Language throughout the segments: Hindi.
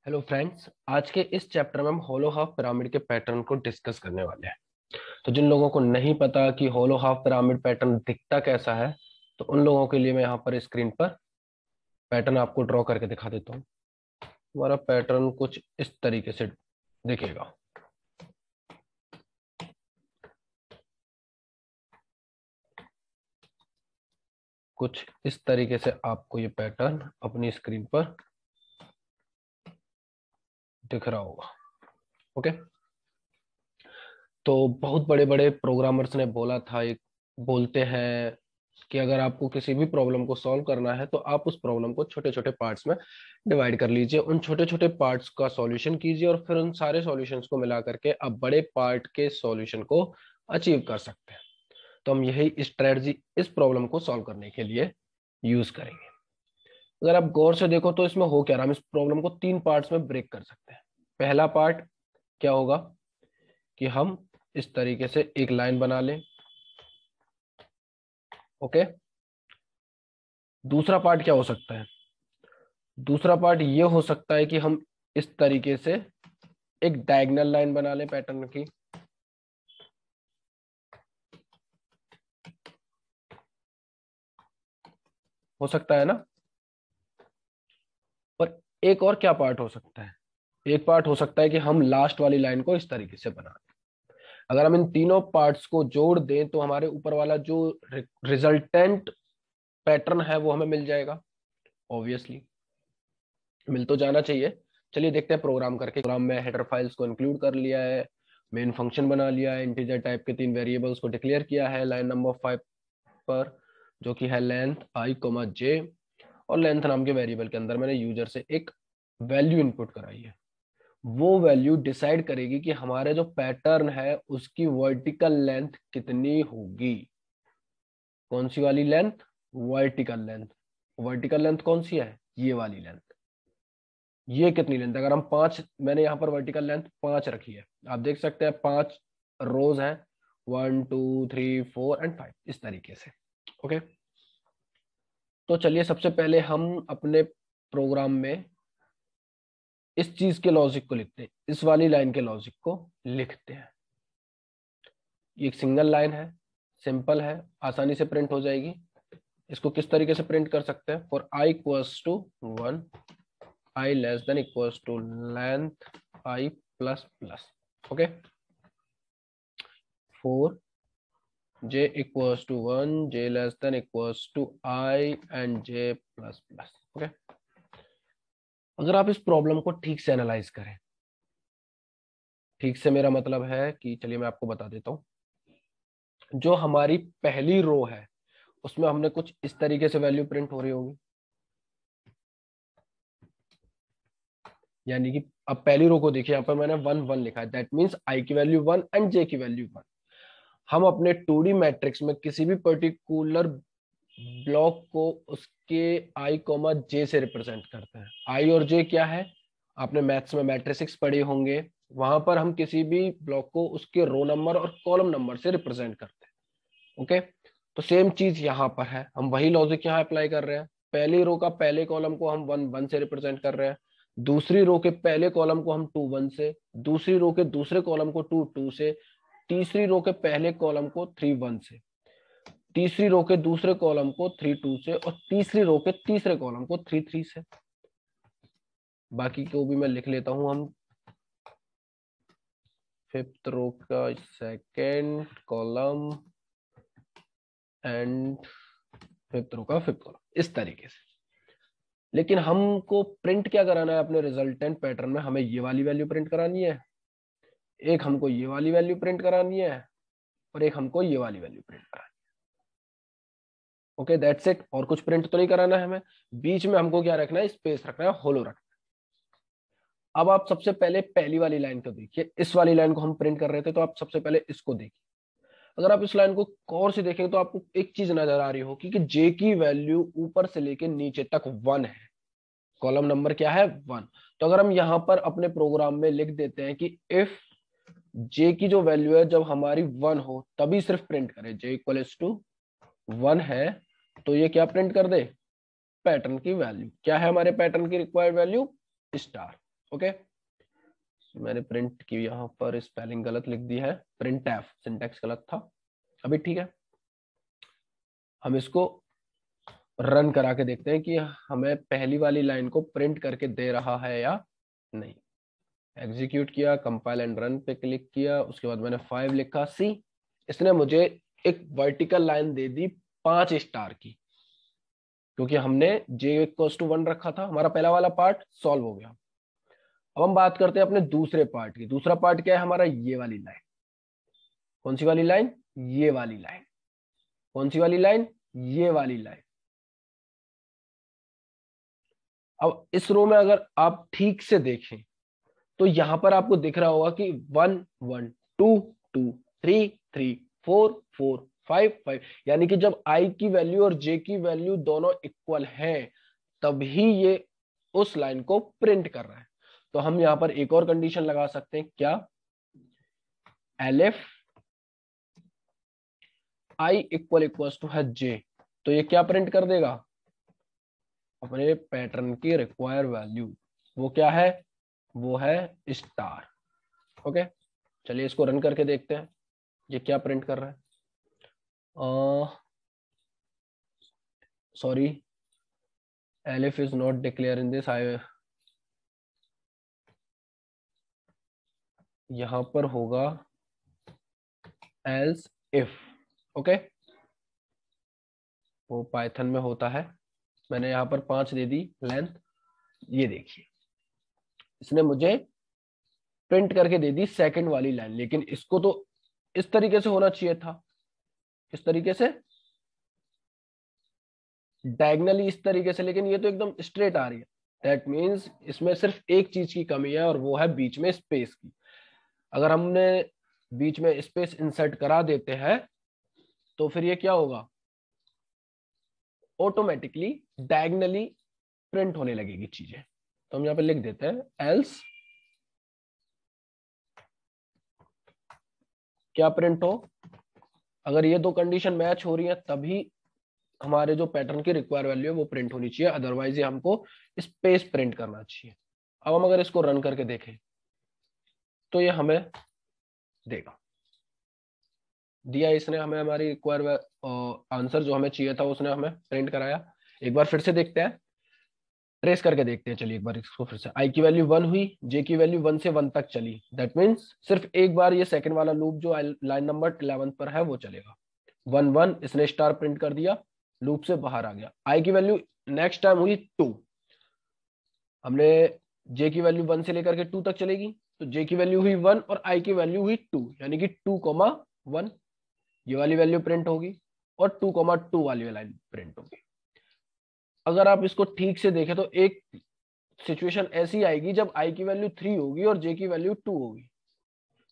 हेलो फ्रेंड्स, आज के इस चैप्टर में हम होलो हाफ पिरामिड के पैटर्न को डिस्कस करने वाले हैं। तो जिन लोगों को नहीं पता कि होलो हाफ पिरामिड पैटर्न दिखता कैसा है, तो उन लोगों के लिए मैं यहाँ पर स्क्रीन पर पैटर्न आपको ड्रॉ करके दिखा देता हूँ। हमारा पैटर्न कुछ इस तरीके से दिखेगा। कुछ इस तरीके से आपको ये पैटर्न अपनी स्क्रीन पर दिख रहा होगा। ओके, तो बहुत बड़े बड़े प्रोग्रामर्स ने बोला था, एक बोलते हैं कि अगर आपको किसी भी प्रॉब्लम को सॉल्व करना है तो आप उस प्रॉब्लम को छोटे छोटे पार्ट्स में डिवाइड कर लीजिए, उन छोटे छोटे पार्ट्स का सॉल्यूशन कीजिए और फिर उन सारे सॉल्यूशंस को मिला करके आप बड़े पार्ट के सॉल्यूशन को अचीव कर सकते हैं। तो हम यही स्ट्रेटजी इस प्रॉब्लम को सॉल्व करने के लिए यूज करेंगे। अगर आप गौर से देखो तो इसमें हो क्या रहा है, हम इस प्रॉब्लम को तीन पार्ट्स में ब्रेक कर सकते हैं। पहला पार्ट क्या होगा कि हम इस तरीके से एक लाइन बना लें। ओके, दूसरा पार्ट क्या हो सकता है? दूसरा पार्ट ये हो सकता है कि हम इस तरीके से एक डायगोनल लाइन बना लें पैटर्न की। हो सकता है ना? और एक और क्या पार्ट हो सकता है? एक पार्ट हो सकता है कि हम लास्ट वाली लाइन को इस तरीके से बना दें। अगर हम इन तीनों पार्ट्स को जोड़ दें तो हमारे ऊपर वाला जो रिजल्टेंट पैटर्न है वो हमें मिल जाएगा। ऑब्वियसली मिल तो जाना चाहिए। चलिए देखते हैं प्रोग्राम करके। प्रोग्राम में हेडर फाइल्स को इंक्लूड कर लिया है, मेन फंक्शन बना लिया है, इंटीजर टाइप के तीन वेरिएबल्स को डिक्लेयर किया है लाइन नंबर 5 पर, जो कि है लेंथ आई कोमा जे। और लेंथ नाम के वेरिएबल के अंदर मैंने यूजर से एक वैल्यू इनपुट कराई है। वो वैल्यू डिसाइड करेगी कि हमारे जो पैटर्न है उसकी वर्टिकल लेंथ कितनी होगी। कौन सी वाली length? Vertical length. Vertical length कौन सी है? ये वाली लेंथ। ये कितनी लेंथ? अगर हम पांच, मैंने यहाँ पर वर्टिकल लेंथ 5 रखी है, आप देख सकते हैं 5 रोज हैं, 1 2 3 4 एंड 5 इस तरीके से। ओके, तो चलिए सबसे पहले हम अपने प्रोग्राम में इस चीज के लॉजिक को लिखते हैं, इस वाली लाइन के लॉजिक को लिखते हैं। ये एक सिंगल लाइन है, सिंपल है, आसानी से प्रिंट हो जाएगी। इसको किस तरीके से प्रिंट कर सकते हैं? For I equals to 1, I less than equals to length I plus plus. Okay, for j equals to 1, j less than equals to i and j plus plus. Okay, अगर आप इस प्रॉब्लम को ठीक से एनालाइज करें, ठीक से मेरा मतलब है कि चलिए मैं आपको बता देता हूं। जो हमारी पहली रो है उसमें हमने कुछ इस तरीके से वैल्यू प्रिंट हो रही होगी, यानी कि अब पहली रो को देखिए, यहाँ पर मैंने 1 1 लिखा है, दैट मीन्स आई की वैल्यू 1 एंड जे की वैल्यू 1। हम अपने 2D मैट्रिक्स में किसी भी पर्टिकुलर ब्लॉक को उसके आई कोमा जे से रिप्रेजेंट करते हैं। आई और जे क्या है? आपने मैथ्स में मैट्रिक्स पढ़े होंगे, वहां पर हम किसी भी ब्लॉक को उसके रो नंबर और कॉलम नंबर से रिप्रेजेंट करते हैं। ओके, तो सेम चीज यहाँ पर है, हम वही लॉजिक यहाँ अप्लाई कर रहे हैं। पहली रो का पहले कॉलम को हम 1 1 से रिप्रेजेंट कर रहे हैं, दूसरी रो के पहले कॉलम को हम 2 1 से, दूसरी रो के दूसरे कॉलम को 2 2 से, तीसरी रो के पहले कॉलम को 3 1 से, तीसरी रो के दूसरे कॉलम को 3 2 से, और तीसरी रो के तीसरे कॉलम को 3 3 से। बाकी को भी मैं लिख लेता हूं। हम फिफ्थ रो का second column and fifth row का फिफ्थ कॉलम इस तरीके से। लेकिन हमको प्रिंट क्या कराना है अपने रिजल्टेंट पैटर्न में? हमें ये वाली वैल्यू प्रिंट करानी है, एक हमको ये वाली वैल्यू प्रिंट करानी है, और एक हमको ये वाली वैल्यू प्रिंट करानी है। Okay, that's it. और कुछ प्रिंट तो नहीं कराना है हमें। बीच में हमको क्या रखना है? स्पेस रखना है, होलो रखना है। अब आप सबसे पहले पहली वाली लाइन को देखिए, इस वाली लाइन को हम प्रिंट कर रहे थे, तो आप सबसे पहले इसको देखिए। अगर आप इस लाइन को गौर से देखेंगे तो आपको एक चीज नजर आ रही होगी कि जे की वैल्यू ऊपर से लेके नीचे तक 1 है, कॉलम नंबर क्या है? 1। तो अगर हम यहाँ पर अपने प्रोग्राम में लिख देते हैं कि इफ जे की जो वैल्यू है जब हमारी 1 हो तभी सिर्फ प्रिंट करें, जे इक्वल्स टू 1 है, तो ये क्या प्रिंट कर दे? पैटर्न की वैल्यू क्या है? हमारे पैटर्न की रिक्वायर्ड वैल्यू स्टार। ओके, मैंने प्रिंट की यहाँ पर स्पेलिंग गलत लिख दी है, प्रिंट एफ, सिंटेक्स गलत था। अभी ठीक है, हम इसको रन करा के देखते हैं कि हमें पहली वाली लाइन को प्रिंट करके दे रहा है या नहीं। एग्जीक्यूट किया, कंपाइल एंड रन पे क्लिक किया, उसके बाद मैंने 5 लिखा। सी, इसने मुझे एक वर्टिकल लाइन दे दी 5 स्टार की, क्योंकि हमने जे इक्वल्स टू 1 रखा था। हमारा पहला वाला पार्ट सॉल्व हो गया। अब हम बात करते हैं अपने दूसरे पार्ट की। दूसरा पार्ट क्या है हमारा? ये वाली लाइन। कौन सी वाली लाइन? ये वाली लाइन। कौन सी वाली लाइन? ये वाली लाइन। अब इस रो में अगर आप ठीक से देखें तो यहां पर आपको दिख रहा होगा कि 1 1 2 2 3 3 4 4 5 5, यानी कि जब आई की वैल्यू और जे की वैल्यू दोनों इक्वल हैं तभी ये उस लाइन को प्रिंट कर रहा है। तो हम यहां पर एक और कंडीशन लगा सकते हैं, क्या? एलिफ आई इक्वल्स टू है जे, तो ये क्या प्रिंट कर देगा? अपने पैटर्न की रिक्वायर वैल्यू। वो क्या है? वो है स्टार। ओके, चलिए इसको रन करके देखते हैं ये क्या प्रिंट कर रहा है। Sorry, elif is not declare in this. I, यहां पर होगा एल्स इफ। ओके, वो पाइथन में होता है। मैंने यहां पर 5 दे दी लेंथ। ये देखिए, इसने मुझे प्रिंट करके दे दी सेकंड वाली लाइन, लेकिन इसको तो इस तरीके से होना चाहिए था, इस तरीके से, डायगनली इस तरीके से, लेकिन ये तो एकदम स्ट्रेट आ रही है। दैट मीन्स इसमें सिर्फ एक चीज की कमी है और वो है बीच में स्पेस की। अगर हमने बीच में स्पेस इंसर्ट करा देते हैं तो फिर ये क्या होगा? ऑटोमेटिकली डायगनली प्रिंट होने लगेगी चीजें। तो हम यहाँ पे लिख देते हैं एल्स क्या प्रिंट हो? अगर ये दो कंडीशन मैच हो रही है तभी हमारे जो पैटर्न की रिक्वायर वैल्यू है वो प्रिंट होनी चाहिए, अदरवाइज ये हमको स्पेस प्रिंट करना चाहिए। अब हम अगर इसको रन करके देखें तो ये हमें देगा, दिया इसने हमें, हमारी रिक्वायर आंसर जो हमें चाहिए था उसने हमें प्रिंट कराया। एक बार फिर से देखते हैं, ट्रेस करके देखते हैं। चलिए एक बार इसको फिर से, आई की वैल्यू 1 हुई, जे की वैल्यू 1 से 1 तक चली। दैट मीन्स सिर्फ एक बार ये सेकंड वाला लूप जो लाइन नंबर 11 पर है वो चलेगा। 1 1 इसने स्टार प्रिंट कर दिया, लूप से बाहर आ गया। आई की वैल्यू नेक्स्ट टाइम हुई 2, हमने जे की वैल्यू 1 से लेकर के 2 तक चलेगी, तो जे की वैल्यू हुई 1 और आई की वैल्यू हुई 2, यानी कि 2,1 ये वाली वैल्यू प्रिंट होगी और 2,2 वाली वैल्यू प्रिंट होगी। अगर आप इसको ठीक से देखें तो एक सिचुएशन ऐसी आएगी जब आई की वैल्यू 3 होगी और जे की वैल्यू 2 होगी,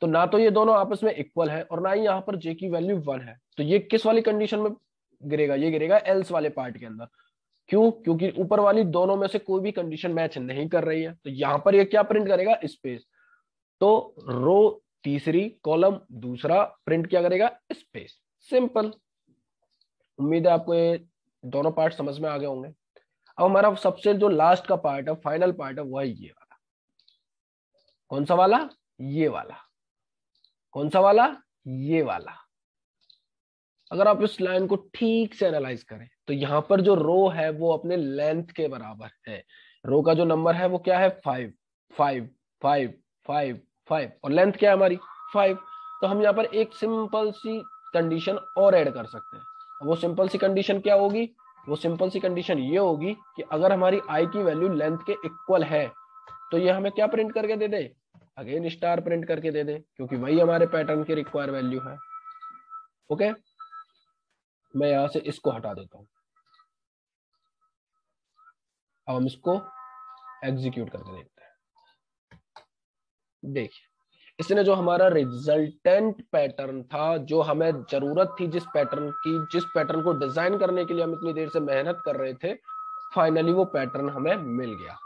तो ना तो ये दोनों आपस में इक्वल है और ना ही यहाँ पर जे की वैल्यू 1 है। तो ये किस वाली कंडीशन में गिरेगा? ये गिरेगा एल्स वाले पार्ट के अंदर। क्यों? क्योंकि ऊपर वाली दोनों में से कोई भी कंडीशन मैच नहीं कर रही है, तो यहां पर ये क्या प्रिंट करेगा? स्पेस। तो रो तीसरी, कॉलम दूसरा, प्रिंट क्या करेगा? स्पेस। सिंपल। उम्मीद है आपको ये दोनों पार्ट समझ में आ गए होंगे। अब हमारा सबसे जो लास्ट का पार्ट है, फाइनल पार्ट है, वो है ये वाला। कौन सा वाला? ये वाला। कौन सा वाला? ये वाला। अगर आप इस लाइन को ठीक से एनालाइज करें तो यहां पर जो रो है वो अपने लेंथ के बराबर है। रो का जो नंबर है वो क्या है? 5 5 5 5 5, और लेंथ क्या है हमारी? 5। तो हम यहाँ पर एक सिंपल सी कंडीशन और ऐड कर सकते हैं। वो सिंपल सी कंडीशन क्या होगी? वो सिंपल सी कंडीशन ये होगी कि अगर हमारी आई की वैल्यू लेंथ के इक्वल है तो ये हमें क्या प्रिंट करके दे दे? अगेन स्टार प्रिंट करके दे दे, क्योंकि वही हमारे पैटर्न की रिक्वायर वैल्यू है। ओके, मैं यहां से इसको हटा देता हूं। अब हम इसको एग्जीक्यूट करके देखते हैं। देखिए, इसने जो हमारा रिजल्टेंट पैटर्न था, जो हमें जरूरत थी जिस पैटर्न की, जिस पैटर्न को डिजाइन करने के लिए हम इतनी देर से मेहनत कर रहे थे, फाइनली वो पैटर्न हमें मिल गया।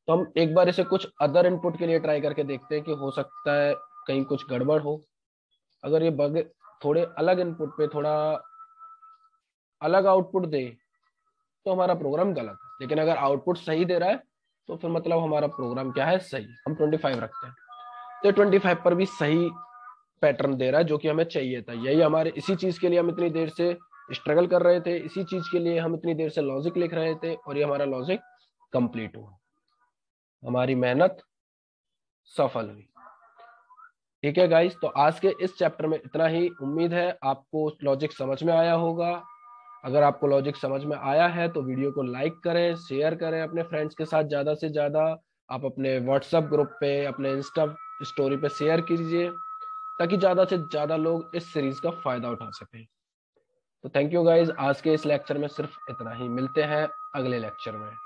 तो हम एक बार इसे कुछ अदर इनपुट के लिए ट्राई करके देखते हैं कि हो सकता है कहीं कुछ गड़बड़ हो। अगर ये बग थोड़े अलग इनपुट पे थोड़ा अलग आउटपुट दे तो हमारा प्रोग्राम गलत है, लेकिन अगर आउटपुट सही दे रहा है तो फिर मतलब हमारा प्रोग्राम क्या है, सही, हम 25 रखते हैं। तो 25 पर भी सही पैटर्न दे रहा है जो कि हमें चाहिए था। यही हमारे, इसी चीज के लिए हम इतनी देर से स्ट्रगल कर रहे थे, इसी चीज के लिए हम इतनी देर से लॉजिक लिख रहे थे, और ये हमारा लॉजिक कंप्लीट हुआ, हमारी मेहनत सफल हुई। ठीक है गाइस, तो आज के इस चैप्टर में इतना ही। उम्मीद है आपको लॉजिक समझ में आया होगा। अगर आपको लॉजिक समझ में आया है तो वीडियो को लाइक करें, शेयर करें अपने फ्रेंड्स के साथ ज्यादा से ज्यादा। आप अपने व्हाट्सएप ग्रुप पे, अपने इंस्टा स्टोरी पे शेयर कीजिए, ताकि ज्यादा से ज्यादा लोग इस सीरीज का फायदा उठा सकें। तो थैंक यू गाइज, आज के इस लेक्चर में सिर्फ इतना ही। मिलते हैं अगले लेक्चर में।